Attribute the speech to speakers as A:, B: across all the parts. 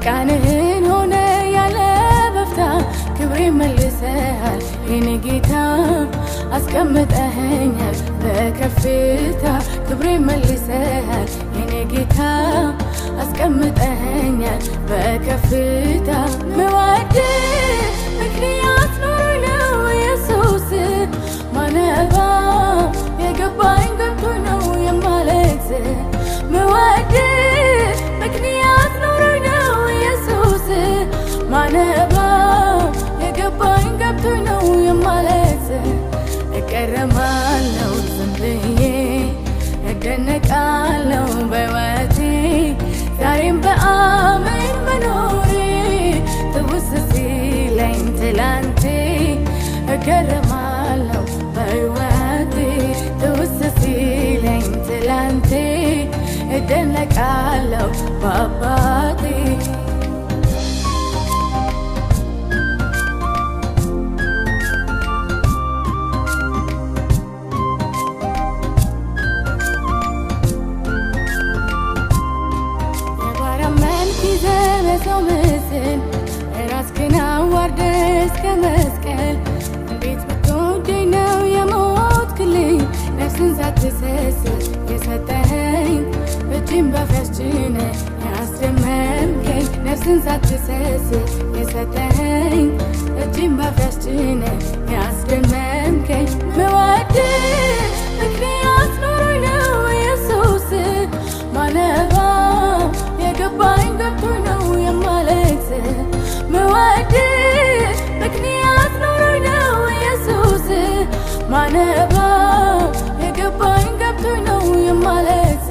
A: እርቃንህን ሆነ ያለ በፍታ ክብሬ መልሰሃል የኔ ጌታ አስቀምጠኸኛል በከፍታ ክብሬ መልሰሃል የኔ ጌታ አስቀምጠኸኛል በከፍታ መዋድ ምክንያት ኖሮኝ ነው ኢየሱስ ማነባ የገባኝ ገብቶኝ ነው የማለቅስ መዋድ ምክንያት ኖሮኝ ነው ኢየሱስ ማነባ የገባኝ ገብቶኝ ነው የማለቅስ እገረማለሁ ዝም ብዬ እደነቃለሁ በሕይወቴ ዛሬም በአሜን መኖሬ ትውስ ሲለኝ ትላንቴ እገረማለሁ በሕይወቴ ትውስ ሲለኝ ትላንቴ እደነቃለሁ በአባቴ ሰው ምስል ራስህን አዋርደህ እስከ መስቀል እንዴት ብትወደኝ ነው የሞትክልኝ ነፍስን ሳትሰስት የሰጠኸኝ እጅን በፈስ ጭነህ ያስደመምከኝ ነፍስን ሳትሰስት የሰጠኸኝ እጅን በፈስ ጭነህ ያስደመምከኝ መወድህ ምክንያት ኖሮኝ ነው ኢየሱስ ማነባ የገባኝ ገብቶኝ ነው የማለቅስ መወድህ ምክንያት ኖሮኝ ነው ኢየሱስ ማነባ የገባኝ ገብቶኝ ነው የማለቅስ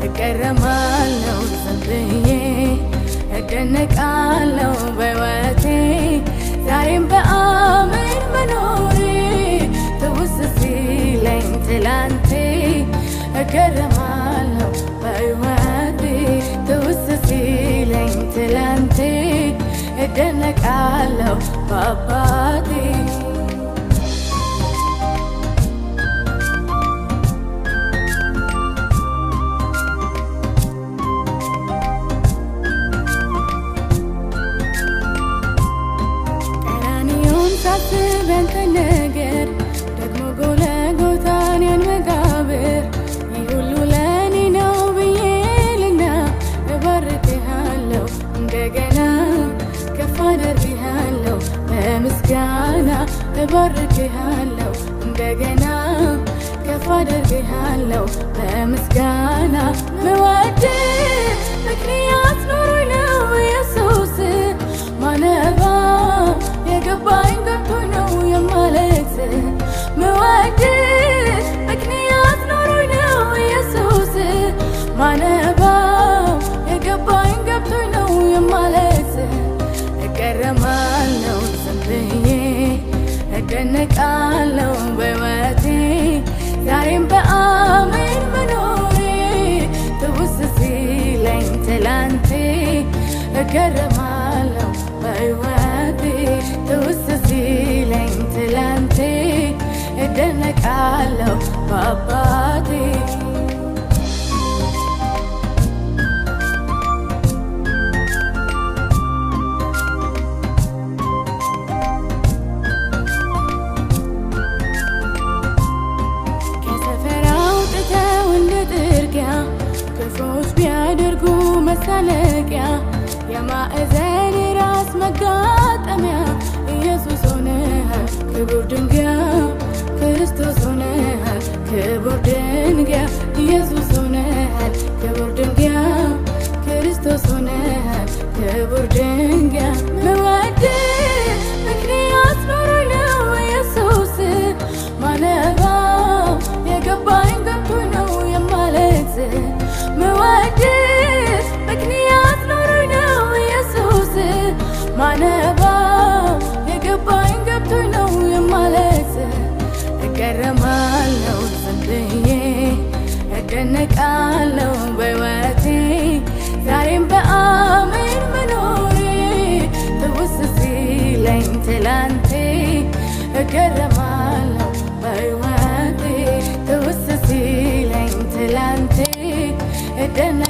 A: እገረማለሁ ዝም ብዬ እደነቃለሁ በሕይወቴ ዛሬም በአሜን መኖሬ ትውስ ሲለኝ ትላንቴ እገረማለሁ በሕይወቴ ትውስ ሲለኝ ትላንቴ እደነቃለሁ በአባቴ ቀራንዮን ሳስብ ያንተን ነገር ደግሞ ጎልጎታን ያን መቃብር ይህ ሁሉ ለእኔ ነው ብዬ ልና እባርክሃለሁ እንደገና ከፍ አደርግሃለሁ በምስጋና እባርክሃለሁ እንደገና ከፍ አደርግሃለሁ በምስጋና መወድህ ምክንያት ኖሮኝ ነው ኢየሱስ ማነባ የገባኝ ገብቶኝ ነው የማለቅስ መወድህ ምክንያት ኖሮኝ ነው ኢየሱስ ማነባ የገባኝ ገብቶኝ ነው የማለቅስ እገረማለሁ ዝም ብዬ እደነቃለሁ በሕይወቴ ዛሬም በአሜን መኖሬ ትውስ ሲለኝ ትላንቴ እገረማለሁ በሕይወቴ ትውስ ሲለኝ ትላንቴ እደነቃለሁ በአባቴ ክፉዎች ቢያደርጉ መሳለቂያ የማዕዘን ራስ መጋጠሚያ ኢየሱስ ሆነሃል ክቡር ድንጋይ ክርስቶስ ሆነሃል ክቡር ድንጋይ ኢየሱስ ሆነሃል ክቡር ድንጋይ ክርስቶስ ሆነሃል ክቡር ድንጋይ መወድህ ምክንያት ኖሮኝ ነው ኢየሱስ ማነባ የገባኝ ገብቶኝ ነው የማለቅስ መወድህ ምክንያት ኖሮኝ ነው ኢየሱስ ማነባ የገባኝ ገብቶኝ ነው የማለቅስ እገረማለሁ ዝም ብዬ እደነቃለሁ በሕይወቴ ዛሬም በአሜን መኖሬ ትውስ ሲለኝ ትላንቴ እገረማለሁ በሕይወቴ ትውስ ሲለኝ ትላንቴ እደነ